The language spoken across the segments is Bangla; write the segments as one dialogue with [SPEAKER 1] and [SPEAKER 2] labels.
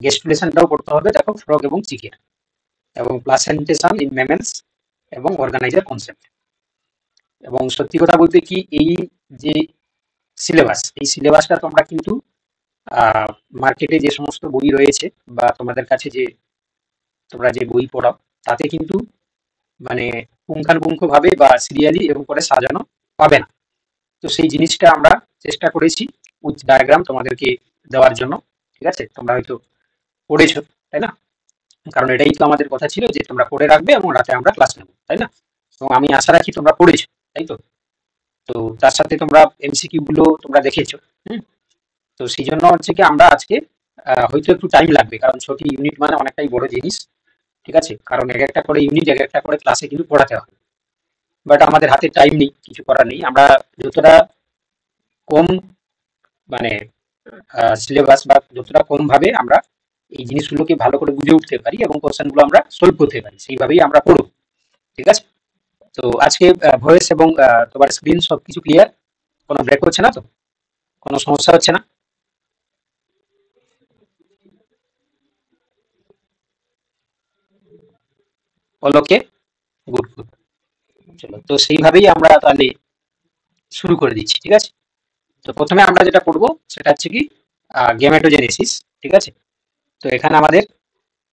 [SPEAKER 1] গেস্টুলেশনটাও পড়তে হবে দেখো ফ্রগ এবং চিকের, এবং প্লাসেন্টেশন ইন ম্যামেলস এবং অর্গানাইজার কনসেপ্ট। এবং সত্যি কথা বলতে কি এই যে সিলেবাস, এই সিলেবাসটা তোমরা কিন্তু মার্কেটে যে সমস্ত বই রয়েছে বা তোমাদের কাছে যে তোমরা যে বই পড়াও তাতে কিন্তু মানে পুঙ্খানুপুঙ্খ ভাবে বা সিরিয়ালি এবং করে সাজানো পাবে না। তো সেই জিনিসটা আমরা চেষ্টা করেছি উইথ ডায়াগ্রাম তোমাদেরকে দেওয়ার জন্য। ঠিক আছে, তোমরা হয়তো পড়েছো, তাই না? কারণ এটাই তো আমাদের কথা ছিল যে তোমরা পড়ে রাখবে এবং রাতে আমরা ক্লাস নেবো, তাই না? এবং আমি আশা রাখি তোমরা পড়েছো, তাই তো? তো তার সাথে তোমরা এমসিকিউ গুলো তোমরা দেখেছো। হুম। তো সেই জন্য হচ্ছে কি আমরা আজকে হয়তো একটু টাইম লাগবে, কারণ 6টি ইউনিট মানে অনেকটাই বড় জিনিস। ঠিক আছে, কারণ এক একটা করে ইউনিট এক একটা করে ক্লাসে কিন্তু পড়াতে হবে। বাট আমাদের হাতে টাইম নেই, কিছু করার নেই। আমরা যতটা কম মানে সিলেবাস বা যতটা কম ভাবে আমরা এই জিনিসগুলোকে ভালো করে বুঝে উঠতে পারি এবং কোশ্চেন গুলো আমরা সলভ করতে পারি সেইভাবেই আমরা পড়ব। ঠিক আছে, তো আজকে ভয়েস এবং তোমার স্ক্রিন সবকিছু ক্লিয়ার, কোনো ব্রেক হচ্ছে না তো, কোনো সমস্যা হচ্ছে না? অল ওকে, গুড গুড। চলো, তো সেইভাবেই আমরা তাহলে শুরু করে দিচ্ছি। ঠিক আছে, তো প্রথমে আমরা যেটা করব সেটা হচ্ছে কি গেমেটোজেনেসিস। ঠিক আছে, তো এখানে আমাদের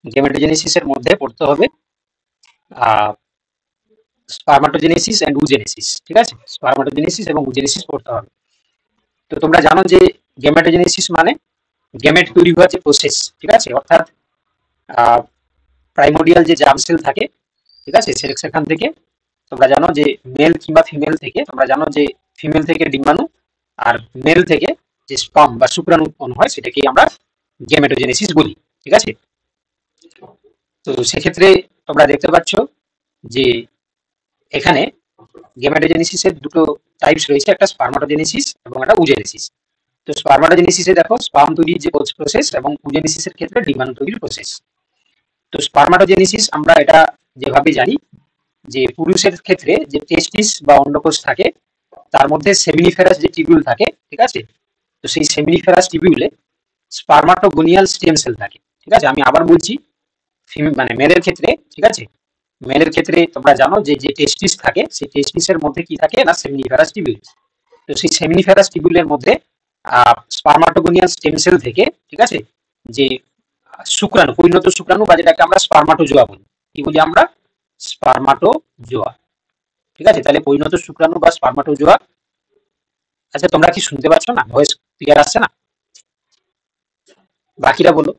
[SPEAKER 1] গেমেটোজেনেসিসের মধ্যে পড়তে হবে স্পারমাটোজেনেসিস এন্ড উজেনেসিস। ঠিক আছে, স্পারমাটোজেনেসিস এবং উজেনেসিস পড়তে হবে। তো তোমরা জানো যে গেমেটোজেনেসিস মানে গেমেট তৈরি হওয়ার যে প্রসেস। ঠিক আছে, অর্থাৎ প্রাইমোডিয়াল যে জার্ম সেল থাকে, ঠিক আছে, সেখান থেকে তোমরা জানো যে মেল কিংবা ফিমেল থেকে, তোমরা জানো যে ফিমেল থেকে ডিম্বাণু আর মেল থেকে যে স্পার্ম বা শুক্রাণু উৎপন্ন হয় সেটাকেই আমরা গেমেটোজেনেসিস বলি। ঠিক আছে, তো সেক্ষেত্রে তোমরা দেখতে পাচ্ছ যে এখানে গেমেটোজেনেসিসের দুটো টাইপস রয়েছে, একটা স্পারমাটোজেনেসিস এবং একটা উজেনেসিস। তো স্পারমাটোজেনেসিসে দেখো স্পার্ম তৈরির যে প্রসেস, এবং উজেনেসিসের ক্ষেত্রে ডিম্বাণু তৈরির প্রসেস। তো স্পারমাটোজেনেসিস আমরা এটা যেভাবে জানি যে পুরুষের ক্ষেত্রে যে টেস্টিস বা অন্ডকোষ থাকে তার মধ্যে সেমিনিফেরাস যে টিবিউল থাকে। ঠিক আছে, তো সেই সেমিনিফেরাস টিবিউলে স্পারমাটোগোনিয়াল স্টেম সেল থাকে। ঠিক আছে, আমি আবার বলছি, মানে মেলের ক্ষেত্রে, ঠিক আছে, মেলের ক্ষেত্রে তোমরা জানো যে যে টেস্টিস থাকে সেই টেস্টিসের মধ্যে কি থাকে না সেমিনিফেরাস টিবিউল। তো সেই সেমিনিফেরাস টিবিউলের মধ্যে স্পারমাটোগোনিয়াল স্টেম সেল থেকে, ঠিক আছে, যে শুক্রাণু, পরিণত শুক্রাণু বা যেটাকে আমরা স্পারমাটোজোয়া বলি, কি বলি আমরা? স্পারমাটোজোয়া। ঠিক আছে, তাহলে পরিণত শুক্রাণু বা স্পারমাটোজোয়া। আচ্ছা, তোমরা কি শুনতে পাচ্ছ না? ভয়েস ক্লিয়ার আসছে না? বাকিরা বলো।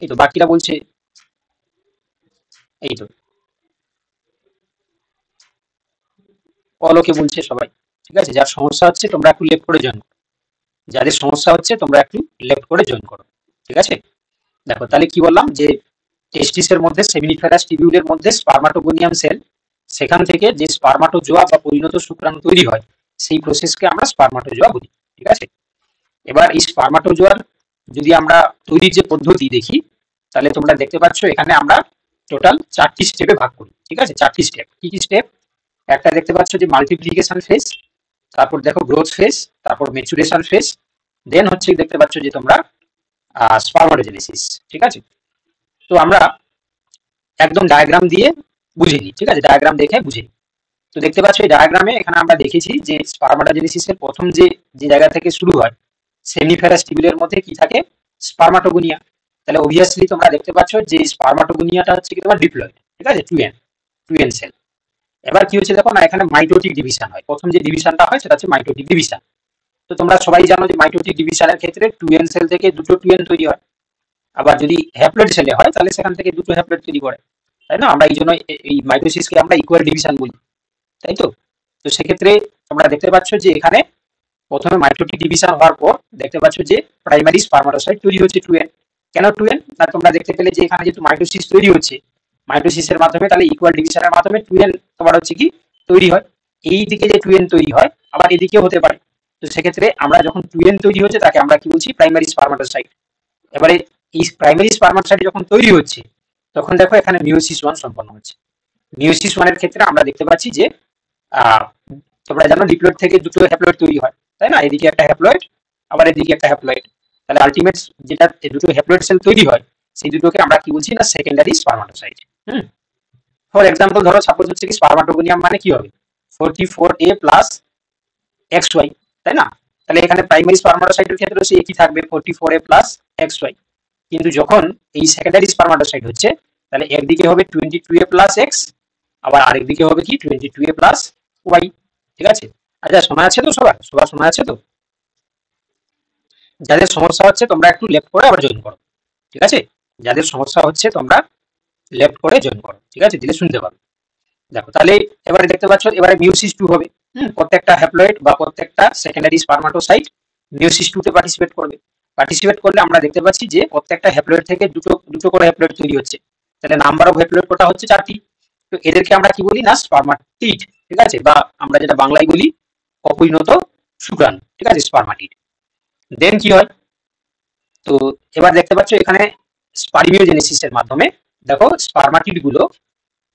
[SPEAKER 1] এই তো বাকিরা বলছে, এই তো অলোকে বলছে সবাই। ঠিক আছে, যার সমস্যা হচ্ছে তোমরা একটু লেফট করে জয়েন করো, যাদের সমস্যা হচ্ছে তোমরা একটু লেফট করে জয়েন করো। ঠিক আছে, দেখো তাহলে কি বললাম যে টেস্টিসের মধ্যে সেমিনিফেরাস টিবিউলের মধ্যে স্পারমাটোগোনিয়াম সেল, সেখান থেকে যে স্পারমাটোজোয়া বা পরিণত শুক্রাণু তৈরি হয় সেই প্রসেসকে আমরা স্পারমাটোজোয়া বলি। ঠিক আছে, এবার এই স্পারমাটোজোয়ার যদি আমরা তৈরির যে পদ্ধতি দেখি তাহলে তোমরা দেখতে পাচ্ছ এখানে আমরা টোটাল 4টি স্টেপে ভাগ করি। ঠিক আছে, 4টি স্টেপ। কি কি স্টেপ? একটা দেখতে পাচ্ছ যে মাল্টিপ্লিকেশন ফেজ, তারপর দেখো গ্রোথ ফেজ, তারপর ম্যাচুরেশন ফেজ, দেন হচ্ছে দেখতে পাচ্ছ যে তোমরা স্পারমাটোজেনেসিস। ঠিক আছে, তো আমরা একদম ডায়াগ্রাম দিয়ে বুঝে নিই। ঠিক আছে, ডায়াগ্রাম দেখে বুঝে নিই। তো দেখতে পাচ্ছ এই ডায়াগ্রামে এখানে আমরা দেখেছি যে স্পারমাটোজেনেসিসের প্রথম যে যে জায়গা থেকে শুরু হয় সেমিফেরাস টিবিউলের মধ্যে কি থাকে? স্পারমাটোগোনিয়া। তাহলে অবভিয়াসলি তোমরা দেখতে পাচ্ছ যে স্পারমাটোগোনিয়াটা হচ্ছে কি তোমার ডিপ্লয়েড। ঠিক আছে, টু এন সেল। এবার কি হচ্ছে দেখো না, এখানে মাইটোটিক ডিভিশন হয়। প্রথম যে ডিভিশনটা হয় সেটা হচ্ছে মাইটোটিক ডিভিশন। তো তোমরা সবাই জানো যে মাইটোটিক ডিভিশনের ক্ষেত্রে 2n সেল থেকে দুটো 2n তৈরি হয়। আবার যদি হ্যাপ্লয়েড সেলে হয় তাহলে সেখান থেকে দুটো হ্যাপ্লয়েড তৈরি করে, তাই না? আমরা এই জন্য এই মাইটোসিসকে আমরা ইকুয়াল ডিভিশন বলি, তাই তো? তো সেক্ষেত্রে তোমরা দেখতে পাচ্ছ যে এখানে প্রথমে মাইটোটিক ডিভিশন হওয়ার পর দেখতে পাচ্ছ যে প্রাইমারি স্পারমাটোসাইট তৈরি হচ্ছে 2n। কেন 2n? না তোমরা দেখতে পেলে যে এখানে যেহেতু মাইটোসিস তৈরি হচ্ছে, মাইটোসিসের মাধ্যমে তাহলে ইকুয়াল ডিভিশনের মাধ্যমে 2n তোমার হচ্ছে কি তৈরি হয়। এই দিকে যে 2n তৈরি হয় আবার এদিকেও হতে পারে। তো সেক্ষেত্রে আমরা যখন 2n তৈরি হচ্ছে তাকে আমরা কি বলছি? প্রাইমারি স্পারমাটোসাইট। এবারে এই প্রাইমারি স্পারমাটোসাইট যখন তৈরি হচ্ছে তখন দেখো এখানে মিওসিস 1 সম্পন্ন হচ্ছে। মিওসিস 1 এর ক্ষেত্রে আমরা দেখতে পাচ্ছি যে আহ, তোমরা জানো ডিপ্লয়েড থেকে দুটো হ্যাপ্লয়েড তৈরি হয়, তাই না? এদিকে একটা হ্যাপ্লয়েড, আবার এদিকে একটা হ্যাপ্লয়েড। তাহলে আলটিমেট যেটা দুটো হ্যাপ্লয়েড সেল তৈরি হয় সেই দুটোকে আমরা কি বলছি না সেকেন্ডারি স্পারমাটোসাইট। ফর এক্সাম্পল ধরো সাপোজ হচ্ছে কি স্পারমাটোগোনিয়াম মানে কি হবে 44A প্লাস XY, তাই না? তাহলে এখানে প্রাইমারি স্পারমাটোসাইটের ক্ষেত্রে সে একই থাকবে 44A প্লাস XY, কিন্তু যখন এই সেকেন্ডারি স্পারমাটোসাইট হচ্ছে তাহলে একদিকে হবে 22A প্লাস X, আবার আরেকদিকে হবে কি 22A প্লাস Y। ঠিক আছে? আচ্ছা শোনা আছে তো সবার শোনা আছে তো? যাদের সমস্যা হচ্ছে তোমরা একটু লেফট করে আবার জয়েন করো। ঠিক আছে? যাদের সমস্যা হচ্ছে তোমরা লেফট করে জয়েন করো। ঠিক আছে? দিলে শুনতে পাবে। দেখো তাহলে এবারে দেখতে পাচ্ছ এবারে মিউসিস 2 হবে। প্রত্যেকটা হ্যাপ্লয়েড বা প্রত্যেকটা সেকেন্ডারি স্পারমাটোসাইট মিউসিস 2 তে পার্টিসিপেট করবে। পার্টিসিপেট করলে আমরা দেখতে পাচ্ছি যে প্রত্যেকটা হ্যাপ্লয়েড থেকে দুটো করে হ্যাপ্লয়েড তৈরি হচ্ছে। তাহলে নাম্বার অফ হ্যাপ্লয়েড কটা হচ্ছে 4টি। তো এদেরকে আমরা কি বলি না স্পারমাটিড। ঠিক আছে? বা আমরা যেটা বাংলায় বলি অপরিণত শুক্রাণু। ঠিক আছে? স্পারমাটিড। দেন কি হয়, তো এবার দেখতে পাচ্ছ এখানে স্পারমিওজেনেসিসের মাধ্যমে দেখো স্পারমাটিড গুলো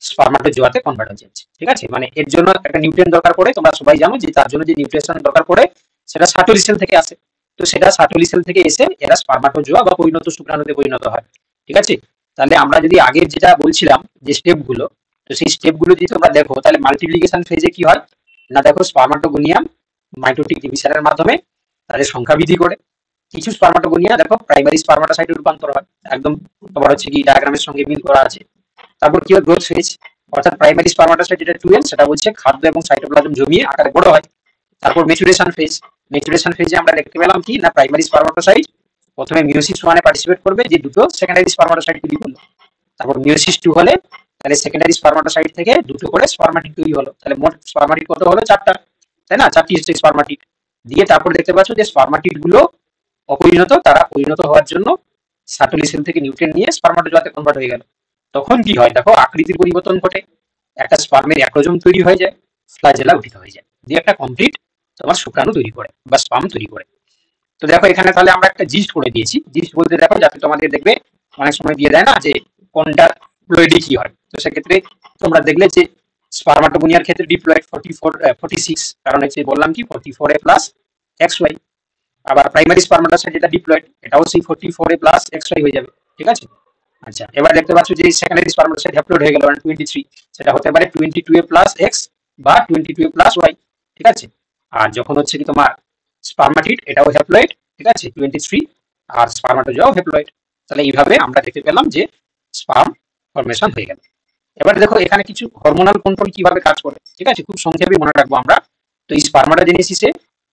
[SPEAKER 1] স্পারমাটোজোয়াতে কনভার্ট হয়ে যাচ্ছে। ঠিক আছে? মানে এর জন্য একটা নিউট্রিয়েন্ট দরকার পড়ে, তোমরা সবাই জানো যে তার জন্য যে নিউট্রিশন দরকার পড়ে সেটা সার্টোলি সেল থেকে আসে। তো সেটা সার্টোলি সেল থেকে এসে এরা স্পারমাটোজোয়া বা পরিণত শুক্রাণুতে পরিণত হয়। ঠিক আছে? তাহলে আমরা যদি আগের যেটা বলছিলাম যে স্টেপগুলো, তো সেই স্টেপগুলো যদি তোমরা দেখো তাহলে মাল্টিপ্লিকেশন ফেজে কি হয় না, দেখো স্পারমাটোগোনিয়াম মাইটোটিক ডিভিশনের মাধ্যমে তাদের সংখ্যা বৃদ্ধি করে। কিছু স্পারমাটোগোনিয়া দেখো প্রাইমারি স্পারমাটোসাইটে রূপান্তর হয়, একদম তোমার হচ্ছে কি ডায়াগ্রামের সঙ্গে মিল করা আছে। তারপর কি হয় গ্রোথ ফেজ, অর্থাৎ প্রাইমারি স্পারমাটোসাইট যেটা 2N সেটা বলছে খাদ্য এবং সাইটোপ্লাজম জমিয়ে আকারে বড় হয়। তারপর ম্যাচুরেশন ফেজ, ম্যাচুরেশন ফেজে আমরা দেখতে পেলাম কি না প্রাইমারি স্পারমাটোসাইট প্রথমে মিওসিস 1 এ পার্টিসিপেট করবে যে দুটো সেকেন্ডারি স্পারমাটোসাইট তৈরি করলো। তারপর মিওসিস 2 হলে তাহলে সেকেন্ডারি স্পারমাটোসাইট থেকে দুটো করে স্পারমাটিড তৈরি হলো। তাহলে মোট স্পারমাটিড কত হলো 4টা, তাই না? 4টি স্পারমাটিড দিয়ে তারপর দেখতে পাচ্ছ যে স্পারমাটিড গুলো অপরিণত, তারা পরিণত হওয়ার জন্য সার্টোলি সেল থেকে নিউট্রিয়েন্ট নিয়ে স্পারমাটোজোয়াতে কনভার্ট হয়ে গেল। তখন কি হয় দেখো আকৃতির পরিবর্তন ঘটে, একটা স্পার্মের অ্যাক্রোজোম তৈরি হয়ে যায়, ফ্লাজেলা গঠিত হয়ে যায়, দিয়ে একটা কমপ্লিট তোমার শুক্রাণু তৈরি করে বা স্পার্ম তৈরি করে। তো দেখো এখানে তাহলে আমরা একটা জিস্ট করে দিয়েছি। জিস্ট বলতে দেখো যাতে তোমাদের দেখবে অনেক সময় দিয়ে দেয় না যে কোনটা প্লয়েডে কি হয়, তো সেক্ষেত্রে তোমরা দেখলে যে স্পারমাটোগোনিয়ার ক্ষেত্রে ডিপ্লয়েড 46, কারণ হচ্ছে বললাম কি 44A প্লাস XY। আবার প্রাইমারি স্পারমাটোসাইট যেটা ডিপ্লয়েড এটাও সেই 44A প্লাস XY হয়ে যাবে। ঠিক আছে? আচ্ছা এবার দেখতে পাচ্ছ যে সেকেন্ডারি স্পারমাটোসাইট হ্যাপ্লয়েড হয়ে গেল 23, সেটা হতে পারে 22A প্লাস X বা 22A প্লাস Y। ঠিক আছে? আর যখন হচ্ছে কি তোমার স্পারমাটিড এটাও হ্যাপ্লয়েড, ঠিক আছে 23, আর স্পারমাটোজোয়াও হ্যাপ্লয়েড। তাহলে এইভাবে আমরা দেখতে পেলাম যে স্পার্ম ফরমেশন হয়ে গেল। এবার দেখো এখানে কিছু হরমোনাল কন্ট্রোল কিভাবে কাজ করে। ঠিক আছে? খুব সংক্ষেপে মনে রাখবো আমরা। তো এই স্পারমাটোজেনেসিসে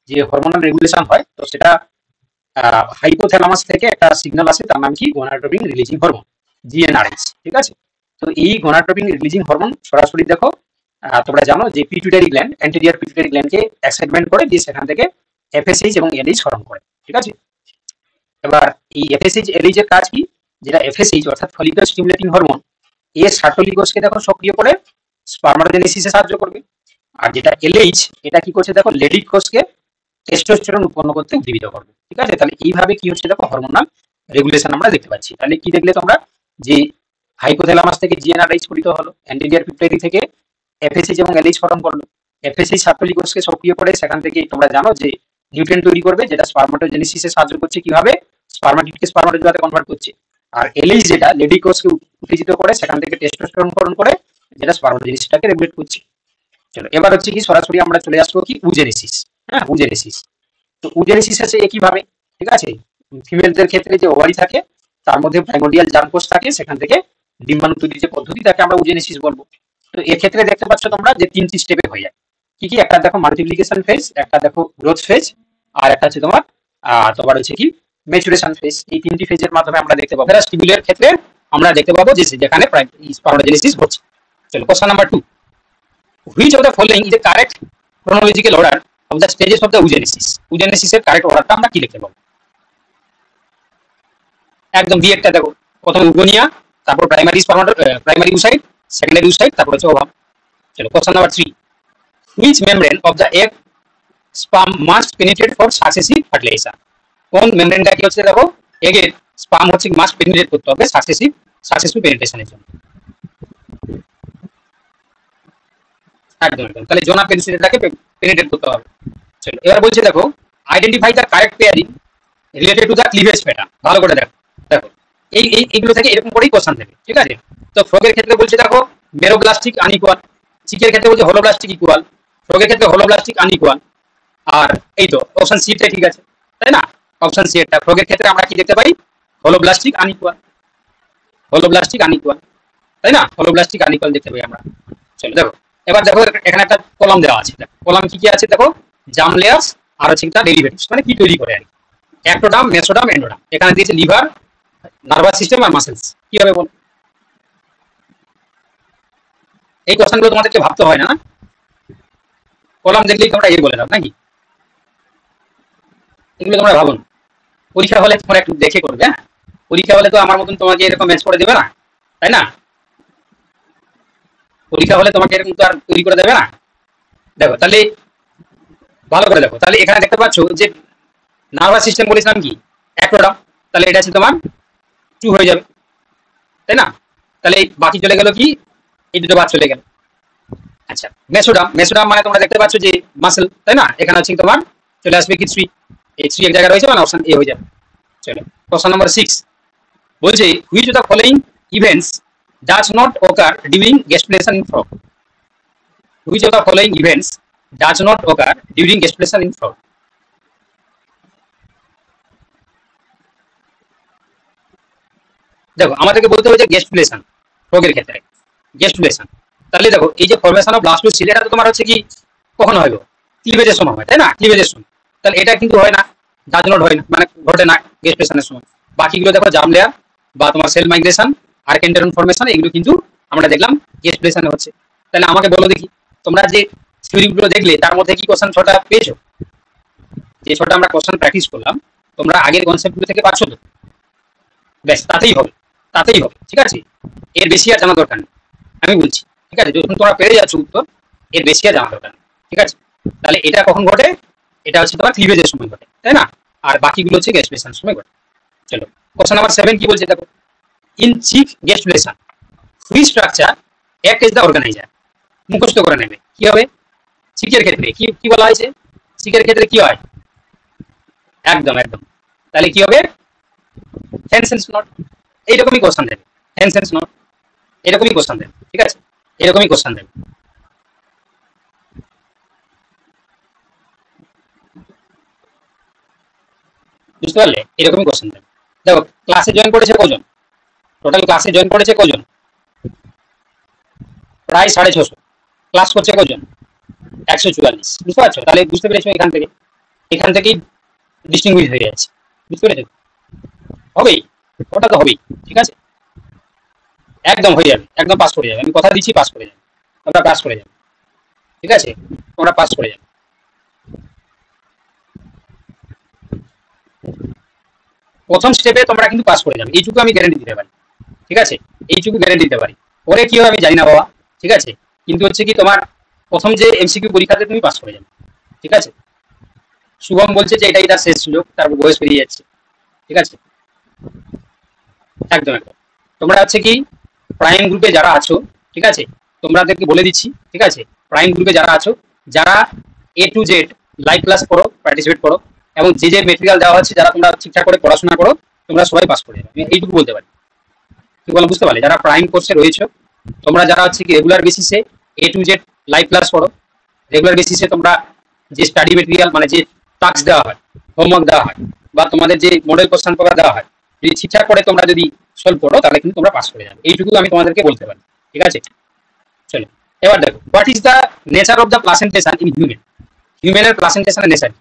[SPEAKER 1] যে হরমোনাল রেগুলেশন হয় তো সেটা হাইপোথ্যালামাস থেকে একটা সিগন্যাল আসে, তার নাম কি গোনাডোট্রপিন রিলিজিং হরমোন, GnRH। ঠিক আছে? তো এই গোনাডোট্রপিন রিলিজিং হরমোন সরাসরি দেখো তোমরা জানো যে পিটুইটারি গ্ল্যান্ড, অ্যান্টেরিয়র পিটুইটারি গ্ল্যান্ডকে এক্সাইটমেন্ট করে দিয়ে সেখান থেকে FSH এবং LH ক্ষরণ করে। ঠিক আছে? এবার এই FSH LH এর কাজ কি, যেটা FSH অর্থাৎ ফলিকুলার স্টিমুলেটিং হরমোন এর সার্টোলি কোষকে দেখো সক্রিয় করে স্পারমাটোজেনেসিসে সাহায্য করবে। আর যেটা LH এটা কি করছে দেখো লেডিক কোষকে টেস্টোস্টেরন উৎপন্ন করতে উদ্দীপিত করবে। ঠিক আছে? তাহলে এইভাবে কি হচ্ছে দেখো হরমোনাল রেগুলেশন আমরা দেখতে পাচ্ছি। তাহলে কি দেখলে তোমরা যে হাইপোথ্যালামাস থেকে GnRH স্ফুরিত হলো, অ্যান্টেরিয়র পিটুইটারি থেকে FSH এবং LH ক্ষরণ করলো, FSH সার্টোলি কোষকে সক্রিয় করে সেখান থেকে তোমরা জানো যে নিউট্রিয়েন্ট তৈরি করবে যেটা স্পারমাটোজেনেসিসে সাহায্য করছে, কিভাবে স্পারমাটিডকে স্পারমাটোজোয়াতে কনভার্ট করছে। আর LH যেটা লেডি কোষকে উত্তেজিত করে সেখান থেকে টেস্টোস্টেরন ক্ষরণ করে যেটা স্পারমাটোজেনেসিসটাকে রেগুলেট করছে। চলো এবার হচ্ছে কি সরাসরি আমরা চলে আসবো কি উজেনেসিস। হ্যাঁ উজেনেসিস, তো উজেনেসিস আছে একইভাবে। ঠিক আছে? ফিমেলদের ক্ষেত্রে যে ওভারি থাকে তার মধ্যে প্রাইমোর্ডিয়াল জার্ম কোষ থাকে, সেখান থেকে ডিম্বাণু তৈরির যে পদ্ধতি তাকে আমরা উজেনেসিস বলবো। তো এর ক্ষেত্রে দেখতে পাচ্ছ তোমরা যে 3টি স্টেপে হয়ে যায়। কি কি? একটা দেখো মাল্টিপ্লিকেশন ফেজ, একটা দেখো গ্রোথ ফেজ, আর একটা হচ্ছে তোমার হচ্ছে কি ম্যাচুরেশন ফেজ। এই 3টি ফেজের মাধ্যমে আমরা দেখতে পাবো স্টিমুলের ক্ষেত্রে আমরা দেখতে পাবো যে যেখানে স্পারমাটোজেনেসিস হচ্ছে। চলো question number 2, which of the following is the correct chronological order of the stages of the oogenesis? oogenesis এর কারেক্ট অর্ডারটা আমরা কি লিখতে পাবো? একদম বি একটা দেখো, প্রথমে উগোনিয়া, তারপর প্রাইমারি oocyte, সেকেন্ডারি oocyte, তারপর হচ্ছে ওভাম। চলো question number 3, which membrane of the egg sperm must penetrate for successive fertilization? কোন মেমব্রেনটা কি হচ্ছে দেখো এগের স্পার্ম হচ্ছে মাস্ট পেনিট্রেট করতে হবে সাকসেসফুল পেনিট্রেশনের জন্য। একদম একদম, তাহলে জোনা পেনিসিলিনটাকে পেনিট্রেট করতে হবে। চলো এবার বলছে দেখো identify the correct pairing related to the cleavage pattern. ভালো করে দেখো, দেখো এইগুলো থেকে এরকম করেই কোশ্চেন দেবে, ঠিক আছে। তো ফ্রগের ক্ষেত্রে বলছে দেখো মেরোব্লাস্টিক আনইকুয়াল, চিকের ক্ষেত্রে বলছে হোলোব্লাস্টিক ইকুয়াল, ফ্রগের ক্ষেত্রে হোলোব্লাস্টিক আনইকুয়াল, আর এই তো অপশন সি টা ঠিক আছে, তাই না? অপশন সি এর ফ্রগের ক্ষেত্রে আমরা কি দেখতে পাই? হোলোব্লাস্টিক আনইকুয়াল, হোলোব্লাস্টিক আনইকুয়াল, তাই না? হোলোব্লাস্টিক আনইকুয়াল দেখতে পাই আমরা। চলো দেখো, এবার দেখো এখানে একটা কলাম দেওয়া আছে, কলাম কি কি আছে দেখো, জার্ম লেয়ার্স আর হচ্ছে একটা ডেরিভেটিভস, মানে কি তৈরি করে আর কি, অ্যাক্টোডার্ম, মেসোডার্ম, এন্ডোডার্ম। এখানে দিয়েছে লিভার, নার্ভাস সিস্টেম আর মাসেলস। কি হবে বল? এই কোশ্চেনগুলো তোমাদেরকে ভাবতে হয় না, কলাম দেখলেই তোমরা এই বলে দাও নাকি? এগুলো তোমরা ভাবো না, পরীক্ষা হলে তোমরা একটু দেখে করবে। হ্যাঁ, পরীক্ষা হলে তো আমার মতন তোমাকে এরকম ম্যাচ করে দেবে না, তাই না? পরীক্ষা হলে তোমাকে এরকম তো আর তৈরি করে দেবে না। দেখো তাহলে ভালো করে দেখো, তাহলে এখানে দেখতে পাচ্ছ যে নার্ভাস সিস্টেম বলেছিলাম কি অ্যাক্টোডার্ম, তাহলে এটা আছে তোমার 2 হয়ে যাবে, তাই না? তাহলে এই বাকি চলে গেল কি, এই দুটো বাদ চলে গেল। আচ্ছা, মেসোডার্ম, মেসোডার্ম মানে তোমরা দেখতে পাচ্ছ যে মাসেল, তাই না? এখানে হচ্ছে তোমার চলে আসবে কি 3, এই 3 এক জায়গায় রয়েছে, মানে অপশন এ হয়ে যাবে। চলো কোশ্চেন নাম্বার 6 বলছে which of the following events does not occur during gastrulation in frog, which of the following events does not occur during gastrulation in frog. দেখো আমাদেরকে বলতে হবে যে গেস্টুলেশন ফ্রগের ক্ষেত্রে, গেস্টুলেশন। তাহলে দেখো এই যে ফরমেশন অফ ব্লাস্টোসিস্ট, এটা তো তোমার হচ্ছে কি কখন হয় গো? ক্লিভেজের সময় হয়, তাই না? ক্লিভেজের সময়। তাহলে এটা কিন্তু হয় না, ডাজ নট হয় না, মানে ঘটে না গেস্টেশনের সময়। বাকিগুলো দেখো জার্ম লেয়ার বা তোমার সেল মাইগ্রেশন আর ক্যান্টেরন ফরমেশন, এগুলো কিন্তু আমরা দেখলাম গেস্টেশনে হচ্ছে। তাহলে আমাকে বলো দেখি, তোমরা যে থিওরিগুলো দেখলে তার মধ্যে কি কোশ্চেন ছটা পেয়েছো? যে ছটা আমরা কোশ্চেন প্র্যাকটিস করলাম, তোমরা আগের কনসেপ্টগুলো থেকে পাচ্ছ তো? ব্যাস, তাতেই হবে, তাতেই হবে, ঠিক আছে। এর বেশি আর জানা দরকার নেই, আমি বলছি, ঠিক আছে। যখন তোমরা পেরে যাচ্ছ উত্তর, এর বেশি আর জানা দরকার নেই, ঠিক আছে। তাহলে এটা কখন ঘটে? এটা হচ্ছে তোমার ক্লিভেজের সময় ঘটে, তাই না? আর বাকিগুলো হচ্ছে গ্যাস্টুলেশনের সময় ঘটে। চলো কোশ্চেন নাম্বার 7 কি বলছে দেখো, in chick gastrulation which structure act as the organizer. মুখস্থ করে নেবে কি হবে। চিকের ক্ষেত্রে কি কি বলা হয়েছে? চিকের ক্ষেত্রে কি হয়? একদম একদম, তাহলে কি হবে? হ্যানসেনস নট। এইরকমই কোশ্চেন দেবে, হ্যানসেনস নট, এরকমই কোশ্চেন দেবে, ঠিক আছে। এরকমই কোশ্চেন দেবে। বুঝতে পারলে? এরকমই কোশ্চেন দেবে। দেখো ক্লাসে জয়েন করেছে কজন? টোটাল ক্লাসে জয়েন করেছে কজন? প্রায় 650। ক্লাস করছে কজন? 144। বুঝতে পারছো? তাহলে বুঝতে পেরেছো এখান থেকে, এখান থেকেই ডিস্টিংগুইশ হয়ে যাচ্ছে। বুঝতে পেরেছো? হবেই, ওটা তো হবেই, ঠিক আছে। একদম হয়ে যাবে, একদম পাস করে যাবে, আমি কথা দিচ্ছি পাস করে যাবে, তোমরা পাস করে যাবে, ঠিক আছে। তোমরা পাস করে যাবে। প্রথম স্টেপে তোমরা কিন্তু পাস করে যাবে, এইটুকু আমি গ্যারেন্টি দিতে পারি, ঠিক আছে। এইটুকু গ্যারেন্টি দিতে পারি। পরে কি হবে আমি জানি না বাবা, ঠিক আছে। কিন্তু হচ্ছে কি তোমার প্রথম যে এমসিকিউ পরীক্ষাতে তুমি পাস করে যাবে, ঠিক আছে। শুভম বলছে যে এটাই তার শেষ সুযোগ, তার বয়স পেরিয়ে যাচ্ছে, ঠিক আছে। একদম একদম। তোমরা হচ্ছে কি প্রাইম গ্রুপে যারা আছো, ঠিক আছে, তোমাদেরকে বলে দিচ্ছি, ঠিক আছে। প্রাইম গ্রুপে যারা আছো, যারা A to Z live class করো, পার্টিসিপেট করো, এবং যে যে মেটেরিয়াল দেওয়া হচ্ছে, যারা তোমরা ঠিকঠাক করে পড়াশোনা করো, তোমরা সবাই পাস করে যাবে, আমি এইটুকু বলতে পারি। কি বলো, বুঝতে পারলে? যারা প্রাইম কোর্সে রয়েছে, তোমরা যারা হচ্ছে কি রেগুলার বেসিসে A to Z live class করো, রেগুলার বেসিসে তোমরা যে স্টাডি মেটেরিয়াল মানে যে টাস্ক দেওয়া হয়, হোমওয়ার্ক দেওয়া হয়, বা তোমাদের যে মডেল কোশ্চেন পেপার দেওয়া হয়, যদি ঠিকঠাক করে তোমরা যদি সলভ করো, তাহলে কিন্তু তোমরা পাস করে যাবে। এইটুকু আমি তোমাদেরকে বলতে পারি, ঠিক আছে। চলো এবার দেখো, what is the nature of the placentation in human. হিউম্যানের প্লাসেন্টেশনের নেচার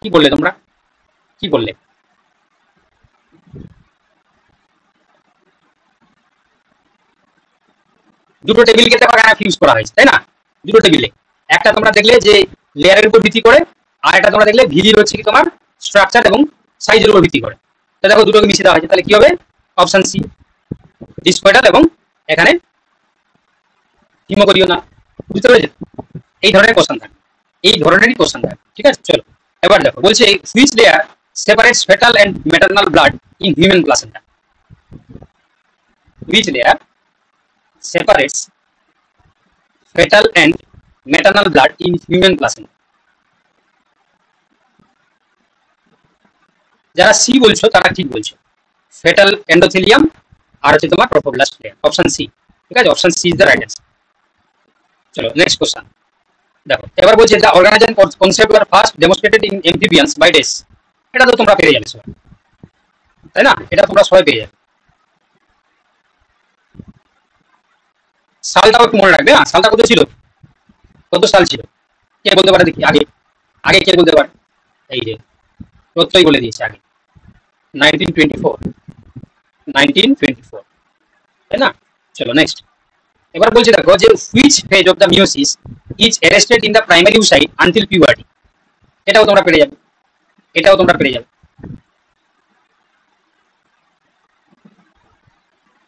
[SPEAKER 1] কি বললে তোমরা? কি বললে? দুটো টেবিলকে দেখো এখানে ফিউজ করা হয়েছে, তাই না? দুটো টেবিলে একটা তোমরা দেখলে যে লেয়ারের উপর ভিত্তি করে, আর একটা তোমরা দেখলে ভিজির হচ্ছে কি তোমার স্ট্রাকচার এবং সাইজের উপর ভিত্তি করে। তো দেখো দুটোকে মিশিয়ে দেওয়া হয়েছে, তাহলে কি হবে? অপশন সি, ডিসপয়েটাল এবং এখানে হিমোকোরিও না। বুঝতে পেরেছো? এই ধরনের কোশ্চেন থাকে, এই ধরনেরই কোশ্চেন থাকে, ঠিক আছে। চলো এবার দেখো, বলছে which layer separates fetal and maternal blood in human placenta. Which layer separates fetal and maternal blood in human placenta। যারা সি বলছো তারা ঠিক বলছো, ফেটাল এন্ডোথেলিয়াম আর হচ্ছে তোমার ট্রোফোব্লাস্ট লেয়ার, অপশন সি। ঠিক আছে, option C is the right answer. চলো নেক্সট কোশ্চেন দেখো, এবার বলছে the organization concept were first demonstrated in amphibians by dash. এটা তো তোমরা পেরে যাবে সবাই, তাই না? এটা তোমরা সবাই পেরে যাবে। সালটাও একটু মনে রাখবে, হ্যাঁ সালটা কত ছিল, কত সাল ছিল, কে বলতে পারে দেখি আগে, আগে কে বলতে পারে? এই যে তথ্যই বলে দিয়েছে আগে, 1924, 1924, তাই না? চলো নেক্সট, এবার বলছে দেখো যে which phase of the meiosis is arrested in the primary oocyte until puberty. এটাও তোমরা পেরে যাবে, এটাও তোমরা পেরে যাবে।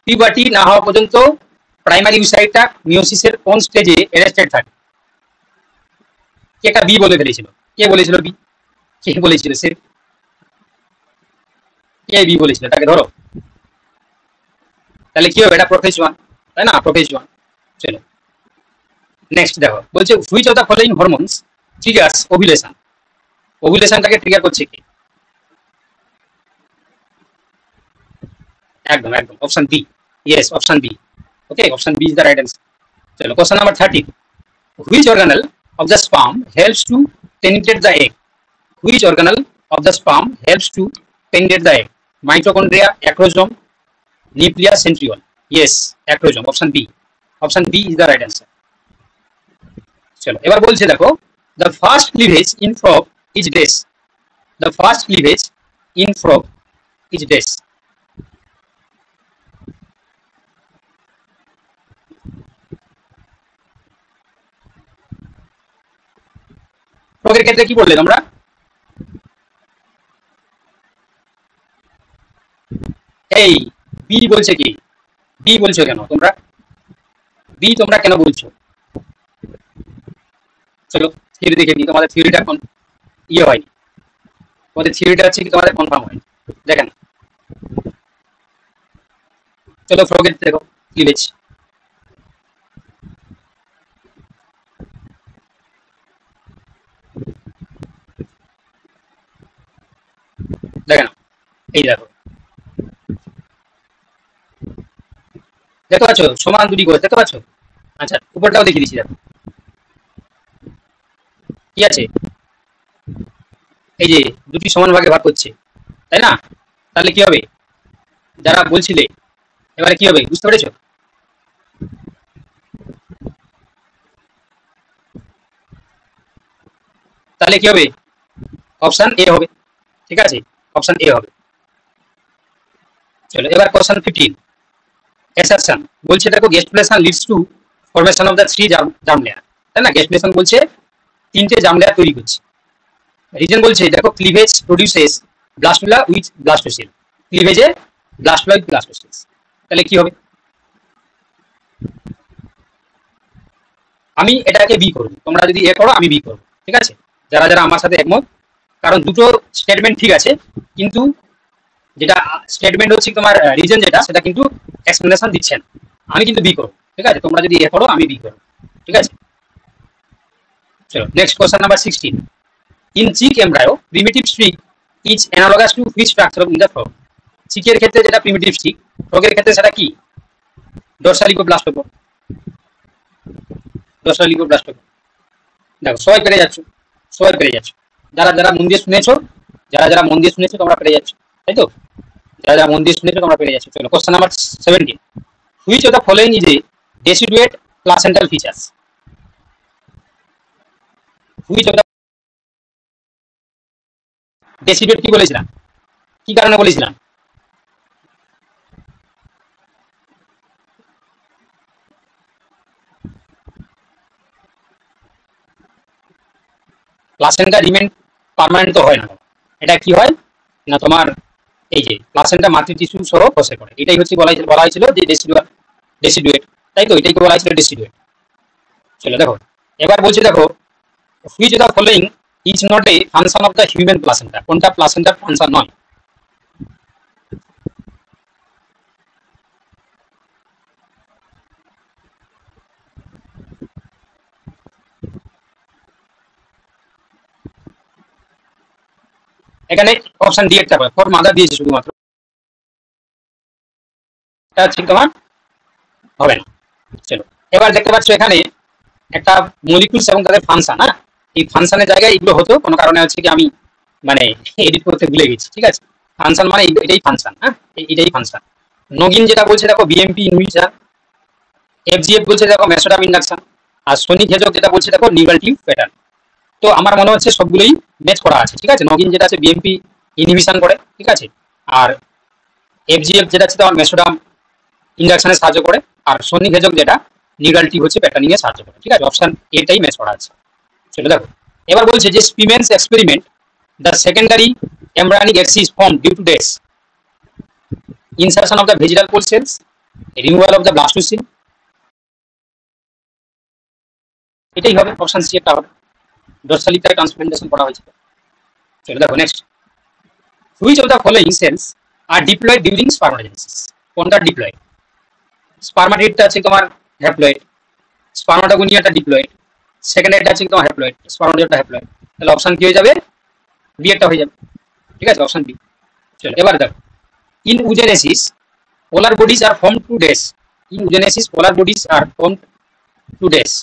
[SPEAKER 1] পিউবার্টি না হওয়া পর্যন্ত প্রাইমারি ওসাইটটা মিওসিসের কোন স্টেজে অ্যারেস্টেড থাকে? কে একটা বি বলে ফেলেছিল, কে বলেছিল বি, কে বলেছিল সে, কে বি বলেছিল তাকে ধরো, তাহলে কি হবে? এটা প্রোফেজ ওয়ান, তাই না? Prophase one. চলো নেক্সট দেখো, বলছে which of the following hormones triggers ovulation. ওভুলেশনটাকে ট্রিগার করছে কি? একদম একদম option B, yes option B. Okay, option B is the right answer. চলো question number 30, which organelle of the sperm helps to penetrate the egg. Which organelle of the sperm helps to penetrate the egg? Mitochondria, acrosome, nucleus, centriole. Yes acrosome, option B, option B is the right answer. চলো এবার বলছে দেখো, the first cleavage in frog is dash. The first cleavage in frog is dash. ফ্রগের ক্ষেত্রে কি বললে তোমরা? এই বি বলছে কি, বি বলছো কেন তোমরা, বি তোমরা কেন বলছো? চলো থিওরি দেখে নি, তোমাদের থিওরিটা এখন ইয়ে হয়নি, তোমাদের থিওরিটা হচ্ছে কি তোমাদের কনফার্ম হয়নি, দেখেন। চলো ফ্রগের দেখো ক্লিভেজ, দেখেন এই দেখো, দেখতে পাচ্ছ সমান দুটি গোছ দেখতে পাচ্ছ? আচ্ছা উপরটাও দেখিয়ে দিচ্ছি, দেখো কি আছে, এই যে দুটি সমান ভাগে ভাগ করছে, তাই না? তাহলে কি হবে? যারা বলছিলে এবারে কি হবে বুঝতে পেরেছো? তাহলে কি হবে? অপশন এ হবে, ঠিক আছে, অপশন এ হবে। চলো এবার কোশ্চেন 15, অ্যাসারশন বলছে দেখো gastrulation leads to formation of the three germ layer, তাই না? গেস্টুলেশন বলছে তিনটে জার্ম লেয়ার তৈরি করছে। রিজন বলছে দেখো cleavage produces blastula with blastocoel, ক্লিভেজে ব্লাস্টুলা উইথ ব্লাস্টোসিল, তাহলে কি হবে? আমি এটাকে বি করব, তোমরা যদি এ করো আমি বি করব, ঠিক আছে? যারা যারা আমার সাথে একমত, কারণ দুটো স্টেটমেন্ট ঠিক আছে, কিন্তু যেটা স্টেটমেন্ট হচ্ছে তোমার রিজন যেটা সেটা কিন্তু এক্সপ্লেনেশন দিচ্ছেন, আমি কিন্তু বি করব, ঠিক আছে? তোমরা যদি এ করো আমি বি করব, ঠিক আছে? চলো next question number 16, in chick embryo primitive streak is analogous to which structure of in the frog. চিকের ক্ষেত্রে যেটা প্রিমিটিভ স্ট্রিক, ফ্রগের ক্ষেত্রে সেটা কি? ডরসালিকোপ্লাস্টোকোর, ডরসালিকোপ্লাস্টোকোর। দেখো সবাই পেরে যাচ্ছ, সবাই পেরে যাচ্ছ, যারা যারা মন দিয়ে শুনেছো, যারা যারা মন দিয়ে শুনেছো তোমরা পেরে যাচ্ছ, তাই তো? যারা যারা মন দিয়ে শুনেছো তোমরা পেরে যাচ্ছ। চলো question number 17, which of the following is a deciduate placental features. Which of the deciduate কি বলেছিলাম, কি কারণে বলেছিলাম? প্লাসেন্টা রিমেন পার্মানেন্ট তো হয় না, এটা কি হয় না তোমার এই যে প্লাসেন্টা মাতৃ টিস্যু সহ খসে পড়ে, এটাই হচ্ছে বলা হয়েছিল যে ডেসিডুয়েট, তাই তো? এটাই বলা হয়েছিল ডেসিডুয়েট। চলো দেখো এবার বলছি দেখো, which of the following is not a function of the human placenta, কোনটা প্লাসেন্টার ফাংশন নয়? এখানে অপশন ডি একটা ফর মাদার দিয়েছে শুধুমাত্র, এটা হচ্ছে তোমার হবে না। চলো এবার দেখতে পাচ্ছ এখানে একটা মলিকুলস এবং তাদের ফাংশন, হ্যাঁ এই ফাংশনের জায়গায় এগুলো হতো, কোনো কারণে হচ্ছে কি আমি মানে এডিট করতে ভুলে গেছি, ঠিক আছে। ফাংশন মানে এটাই ফাংশন, হ্যাঁ এটাই ফাংশন। নগিন যেটা বলছে দেখো বিএমপি ইনহিবিশন, এফজিএফ বলছে দেখো মেসোডাম ইন্ডাকশন, আর সনি হেজক যেটা বলছে দেখো নিউরাল টিউব প্যাটার্ন। তো আমার মনে হচ্ছে সবগুলোই ম্যাচ করা আছে, ঠিক আছে। নগিন যেটা আছে বিএমপি ইনহিবিশন করে, ঠিক আছে, আর এফজিএফ যেটা আছে তোমার মেসোডাম ইন্ডাকশনে সাহায্য করে, আর সনি হেজক যেটা নিউরাল টিউব হচ্ছে প্যাটার্নিং এ সাহায্য করে, ঠিক আছে। অপশন এটাই ম্যাচ করা আছে। চলো দেখো এবার বলছে যে স্পিমেন্স experiment the secondary embryonic axis formed due to this insertion of the vaginal pole cells, removal of the blastocyst, এটাই হবে অপশন সি একটা হবে, ডরসালিটায় ট্রান্সপ্লান্টেশন করা হয়েছে। চলো দেখো next, which of the following cells are diploid during spermatogenesis, কোনটা ডিপ্লয়েড? স্পার্মাটিডটা আছে তোমার হ্যাপ্লয়েড, স্পার্মাটোগোনিয়াটা ডিপ্লয়েড, সেকেন্ডারিটা আছে তোমার হ্যাপ্লয়েড, স্পার্মাটোজেনটা হ্যাপ্লয়েড। তাহলে অপশন কি হয়ে যাবে? বি একটা হয়ে যাবে, ঠিক আছে, অপশন বি। চলো এবার দেখো, in oogenesis polar bodies are formed 2 days, in oogenesis polar bodies are formed 2 days.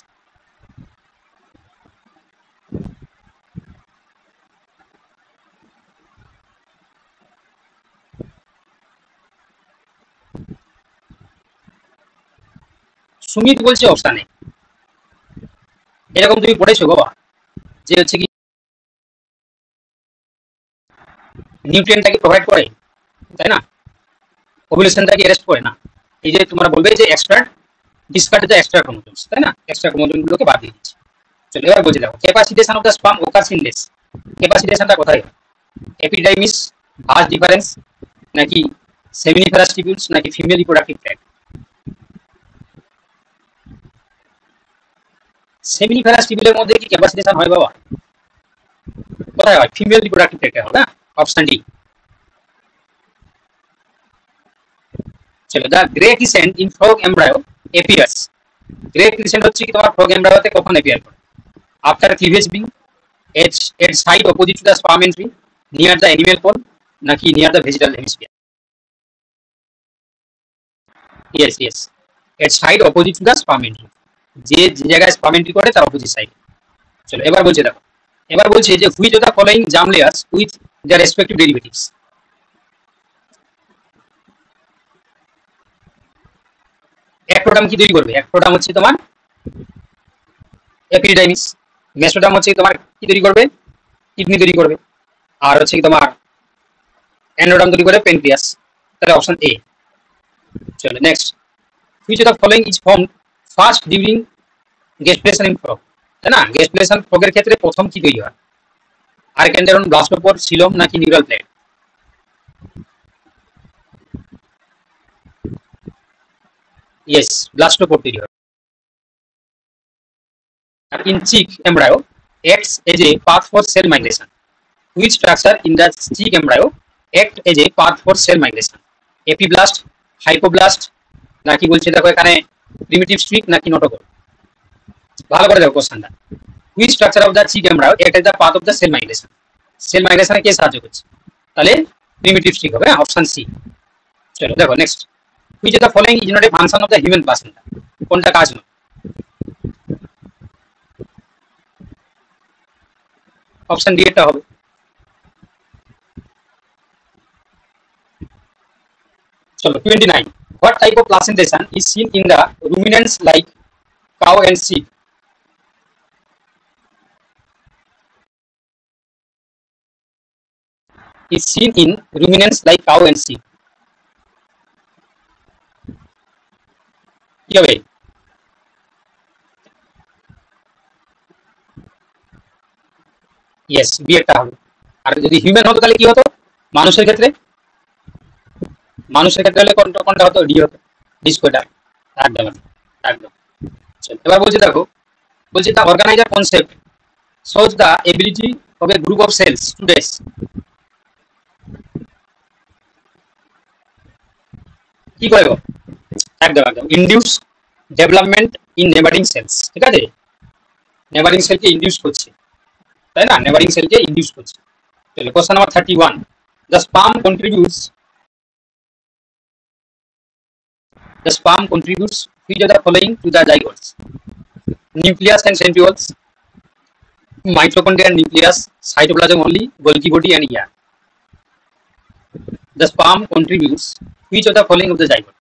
[SPEAKER 1] Sumit বলছে অপশানে, এরকম তুমি পড়েছো বাবা যে হচ্ছে কি নিউট্রিয়েন্টটাকে প্রোভাইড করে, তাই না, ওভুলেশনটাকে অ্যারেস্ট করে না। এই যে তোমরা বলবে যে extra discard the extra chromosomes, তাই না, এক্সট্রা ক্রোমোজোমগুলোকে বাদ দিয়ে দিচ্ছে। চলো এবার বলছি দেখো, capacitation of the sperm occurs in less, ক্যাপাসিটেশনটা কোথায়? এপিডাইমিস, ভাস ডিফারেন্স, নাকি সেমিনিফেরাস টিবিউলস, নাকি ফিমেল রিপ্রোডাক্টিভ ট্র্যাক্ট? সেমিনিফেরাস টিবিউলের মধ্যে কি ক্যাপাসিটেশন হয় বাবা? কোথায় হয়? ফিমেল রিপ্রোডাক্টিভ ট্র্যাক্টে হবে না, অপশন ডি। চলো, the grey crescent in frog embryo appears, grey crescent হচ্ছে কি তোমার ফ্রগ এমব্রায়োতে কখন অ্যাপিয়ার করে? After cleavage being, at side opposite to the sperm entry, near the animal pole, নাকি near the vegetal hemisphere? Yes yes, at side opposite to the sperm entry, যে জায়গায় স্পার্ম এন্ট্রি করে তার অপোজিট সাইড। চলো এবার বলছে দেখো, এবার বলছে যে which of the following germ layers with their respective derivatives, ectoderm কি তৈরি করবে? অ্যাক্টোডাম হচ্ছে তোমার এপিডাইমিস, মেসোডাম হচ্ছে তোমার কি তৈরি করবে? কিডনি তৈরি করবে, আর হচ্ছে কি তোমার অ্যান্ডোডাম তৈরি করে প্যানক্রিয়াস। তাহলে অপশন এ। চলো next, which of the following is formed first during gestation in frog, তাই না, গেস্টেশন ফ্রগের ক্ষেত্রে প্রথম কি তৈরি হয়? আর্কেন্ডারন, ব্লাস্টোপোর, সিলম, নাকি নিউরাল প্লেট? ইয়েস, ব্লাস্টোপোর তৈরি হয়। In chick embryo acts as a path for cell migration. Which structure in the chick embryo act as a path for cell migration? Epiblast, hypoblast, নাকি বলছে দেখো এখানে প্রিমিটিভ স্ট্রিক, নাকি নোটোকোর? ভালো করে দেখো কোশ্চেনটা। Which structure of the chick embryo act as the path of the cell migration? Cell মাইগ্রেশনে কে সাহায্য করছে? তাহলে প্রিমিটিভ স্ট্রিক হবে, অপশন সি। চলো দেখো next, which of the following is not a function of the human placenta, কোনটা কাজ নয়? অপশন ডি এটা হবে। চলো 29, what type of placentation is seen in the ruminants like cow and sheep? Is seen in ruminants like cow and sheep, কি হবে? ইয়েস, বি একটা হবে। আর যদি হিউম্যান হতো তাহলে কি হতো? মানুষের ক্ষেত্রে, মানুষের ক্ষেত্রে হলে কোনটা কোনটা হতো? ডি হতো, ডিসকোটা। একদম একদম। চলো, এবার বলছি দেখো, বলছি the organizer concept shows the ability of a group of cells to dash, কি করে গো? একদম একদম, induce development in neighbouring cells, ঠিক আছে, নেবারিং সেলকে ইনডিউস করছে, তাই না, নেবারিং সেলকে ইনডিউস করছে। তাহলে question number 31, the sperm contributes The sperm contributes which of the following to the zygotes? Nucleus and centrioles, mitochondria and nucleus, cytoplasm only, Golgi body and yeah. The sperm contributes which of the following of the zygote?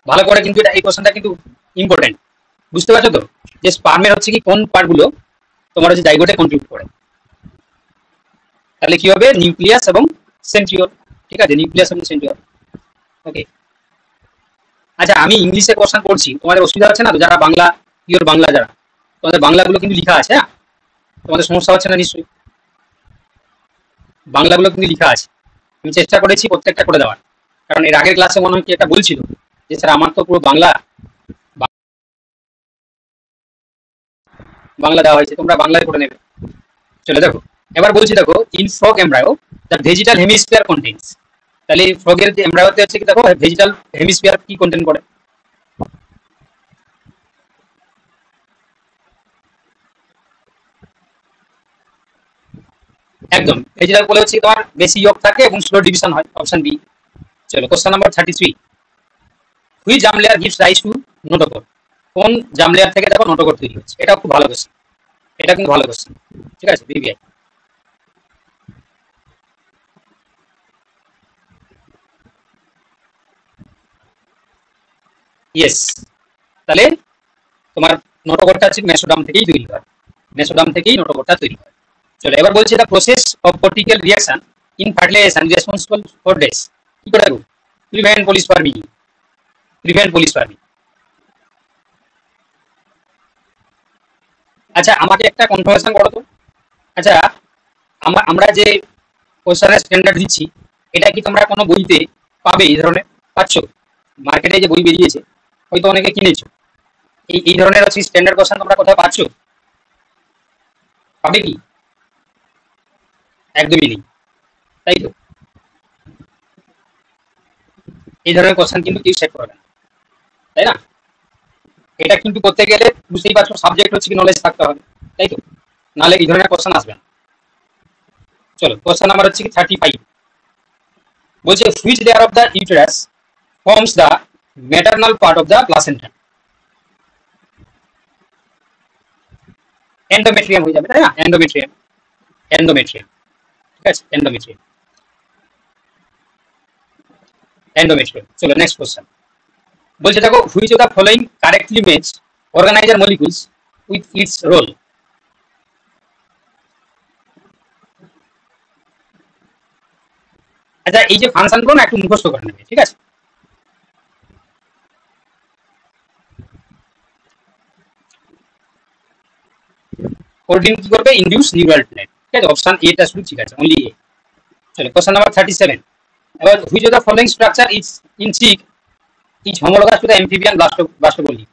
[SPEAKER 1] ভালো করে কিন্তু এটা এই কোশ্চেনটা কিন্তু ইম্পর্টেন্ট, বুঝতে পারছো তো যে স্পার্মের হচ্ছে কি কোন পার্টগুলো তোমার হচ্ছে জাইগোটে কন্ট্রিবিউট করে। তাহলে কি হবে? নিউক্লিয়াস এবং সেন্ট্রিওল। ঠিক আছে, নিউক্লিয়াস এবং সেন্ট্রিওল। ওকে, আচ্ছা আমি ইংলিশে কোশ্চেন করছি, তোমাদের অসুবিধা হচ্ছে না তো? যারা বাংলা পিওর বাংলা যারা, তোমাদের বাংলাগুলো কিন্তু লেখা আছে, হ্যাঁ তোমাদের সমস্যা হচ্ছে না নিশ্চয়ই? বাংলাগুলো কিন্তু লেখা আছে, আমি চেষ্টা করেছি প্রত্যেকটা করে দেওয়ার, কারণ এর আগের ক্লাসে মনে হয় কি একটা বলছিল যে স্যার আমার তো পুরো বাংলা বাংলা দেওয়া হয়েছে, তোমরা বাংলায় করে নেবে। চলে দেখো, এবার বলছি দেখো, in frog embryo the vegetal hemisphere contains. তাহলে ফ্রগের যে এমব্রায়োতে হচ্ছে কি দেখো ভেজিটাল হেমিস্ফিয়ার কি কন্টেন্ট করে? একদম, ভেজিটাল বলে হচ্ছে তোমার বেশি ইয়ক থাকে এবং স্লো ডিভিশন হয়, অপশন বি। চলো question number 33, which germ layer gives rise to notochord? কোন জার্ম লেয়ার থেকে দেখো নোটোকর তৈরি হচ্ছে? এটা খুব ভালো কোশ্চেন, এটা কিন্তু ভালো কোশ্চেন। ঠিক আছে, বিবিআই। ইয়েস, তাহলে তোমার নোটোকরটা হচ্ছে মেসোডাম থেকেই তৈরি হয়, মেসোডাম থেকেই নোটোকরটা তৈরি হয়। চলো এবার বলছি the process of cortical reaction in fertilization responsible for dash. কি করে দেবো? Prevent polyspermy, prevent polyspermy. আচ্ছা আমাকে একটা কনফার্মেশন করো তো, আচ্ছা আমরা যে কোশ্চেনের স্ট্যান্ডার্ড দিচ্ছি, এটা কি তোমরা কোনো বইতে পাবে? এই ধরনের পাচ্ছ? মার্কেটে যে বই বেরিয়েছে হয়তো অনেকে কিনেছো, এই ধরনের হচ্ছে স্ট্যান্ডার্ড কোশ্চেন তোমরা কোথাও পাচ্ছ? পাবে কি? একদমই নেই, তাই তো? এই ধরনের কোশ্চেন কিন্তু কেউ সেট করবে না, তাই না? এটা কিন্তু করতে গেলে বুঝতেই পারছো সাবজেক্ট হচ্ছে কি নলেজ থাকতে হবে, তাই তো? নাহলে এই ধরনের কোশ্চেন আসবে না। চলো কোশ্চেন নাম্বার হচ্ছে কি 35, বলছে which layer of the uterus forms the maternal part of the placenta? Endometrium হয়ে যাবে, তাই না? Endometrium, endometrium. ঠিক আছে, এন্ডোমেট্রিয়াম, এন্ডোমেট্রিয়াম। চলো নেক্সট কোশ্চেন, বলছে দেখো which of the following correctly match organizer molecules with its role? আচ্ছা এই যে ফাংশনগুলো না একটু মুখস্থ করে নেবে, ঠিক আছে? কোডিং কি করবে? Induce neural net. ঠিক আছে, অপশন এ টা শুধু ঠিক আছে, অনলি এ। চলো কোশ্চেন নাম্বার 37, এবার which of the following structure is in chick is homologous to the amphibian blastopore?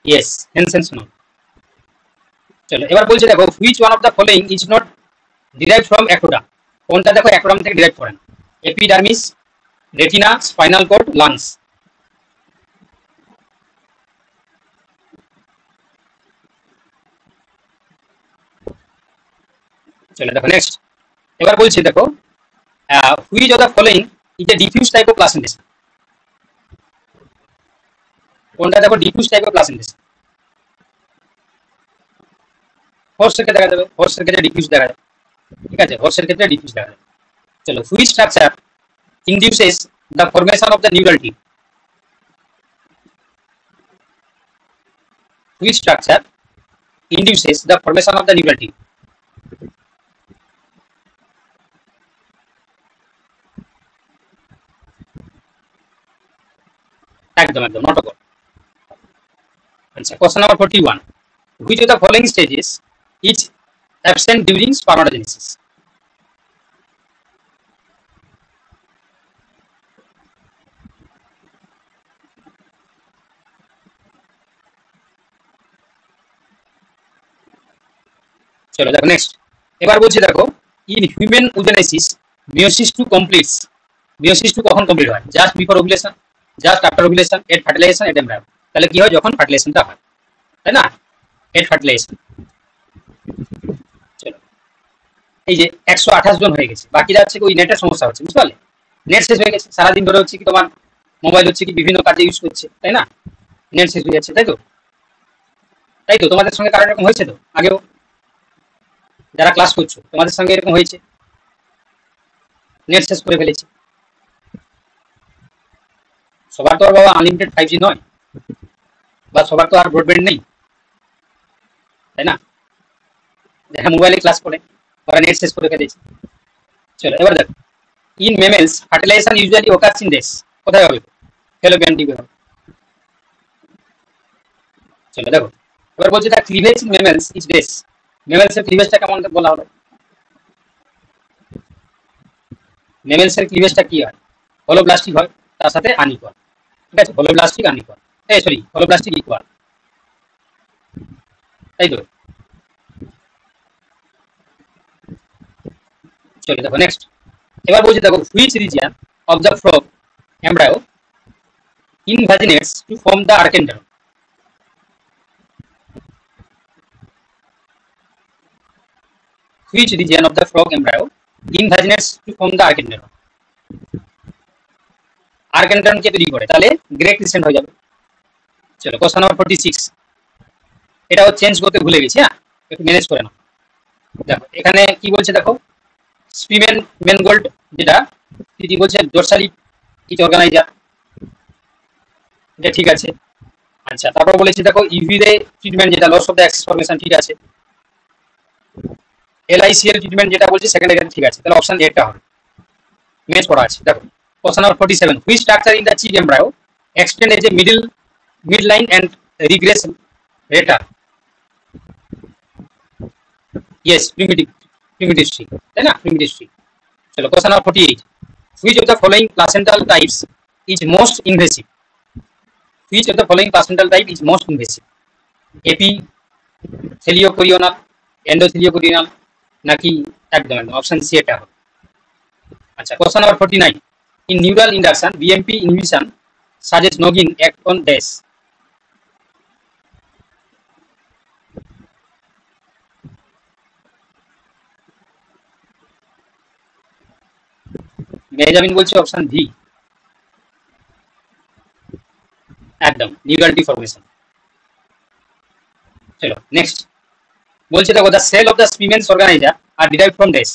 [SPEAKER 1] Yes, Hensen's node. চলো এবার বলছে দেখো which one of the following is not derive from ectoderm? কোনটা দেখো অ্যাক্টোডাম থেকে ডিরাইভ করে না? Epidermis, retina, spinal cord, lungs. চলো দেখো নেক্সট, এবার বলছি দেখো which of the following is a diffuse type of placentation? কোনটা দেখো ডিফিউজ টাইপ অফ প্লাসেন্টেশন? হর্সের ক্ষেত্রে দেখা যাবে, হর্সের ক্ষেত্রে ডিফিউজ দেখা যাবে। ঠিক আছে, হর্সের ক্ষেত্রে ডিফিউজ দেখা যাবে। চলো which structure induces the formation of the neural tube? Which structure induces the formation of the neural tube? একদম একদম নটকর। আচ্ছা question number 41, which of the following stages is absent during spermatogenesis? চলো দেখো নেক্সট, এবার বলছি দেখো in human oogenesis meiosis two completes. Meiosis two কখন কমপ্লিট হয়? Just before ovulation, just after ovulation, at fertilization, at embryo. তাহলে কি হয়? যখন ফার্টিলাইজেশনটা হয়, তাই না? At fertilization. চলো এই যে 128 জন হয়ে গেছে, বাকিরা হচ্ছে ওই নেটের সমস্যা হচ্ছে, বুঝতে পারলে? নেট শেষ হয়ে গেছে, সারাদিন ধরে হচ্ছে কি তোমার মোবাইল হচ্ছে কি বিভিন্ন কাজে ইউজ করছে, তাই না? নেট শেষ হয়ে যাচ্ছে, তাই তো? তাই তো, তোমাদের সঙ্গে কারো এরকম হয়েছে তো আগেও? যারা ক্লাস করছো তোমাদের সঙ্গে এরকম হয়েছে, নেট শেষ করে ফেলেছে। সবার তো আর বাবা আনলিমিটেড 5G নয়, বা সবার তো আর ব্রডব্যান্ড নেই, তাই না? যারা মোবাইলে ক্লাস করে ওরা নেট শেষ করে ফেলেছে। চলো এবার দেখো, in mammals fertilization usually occurs in dash, কোথায় হবে? ফেলোপিয়ান টিউবে হবে। চলো দেখো, এবার বলছে the cleavage in mammals is dash. Mammals এর ক্লিভেজটা কেমন বলা হলো? মেমেলস এর ক্লিভেজটা কি হয়? হোলোব্লাস্টিক হয়, তার সাথে আনইকুয়াল। ঠিক আছে, হোলোব্লাস্টিক আনইকুয়াল, এই সরি হোলোব্লাস্টিক ইকুয়াল, তাই তো? চলো দেখো নেক্সট, এবার বলছি দেখো, which region of the frog embryo invaginates to form the archenteron. Which region of the frog embryo invaginates to form the archenteron? আর্কেন্টারন কে তৈরি করে? তাহলে গ্রে ক্রিসেন্ট হয়ে যাবে। চলো কোশ্চেন নাম্বার 46, এটাও চেঞ্জ করতে ভুলে গেছি, হ্যাঁ একটু ম্যানেজ করে নাও। দেখো এখানে কি বলছে দেখো, স্পিমেন মেনগোল্ড যেটা কি বলছে, ডোরসালি ইচ অর্গানাইজার, এটা ঠিক আছে। আচ্ছা তারপর বলেছি দেখো ইউভি রে ট্রিটমেন্ট যেটা loss of the axis formation, ঠিক আছে। এলআইসিএল ট্রিটমেন্ট যেটা বলছি সেকেন্ডারি, ঠিক আছে, তাহলে অপশন এটা হবে, ম্যাচ করা আছে। দেখো question number 47, which structure in the chick embryo extend as a mid line and regress later? Yes, primitive streak, তাই না? Primitive streak. চলো question number 48, which of the following placental types is most invasive? Which of the following placental type is most invasive? Epitheliochorial, endotheliochorial, নাকি একদম অপশন সি এটা হবে। আচ্ছা question number 49, in neural induction BMP inhibition suggests noggin act on dash? মেহজাবিন বলছে অপশন ভি, একদম নিউরাল ডিফরমেশন। চলো নেক্সট, বলছে দেখো the cell of the Spemann's organiser are derived from dash.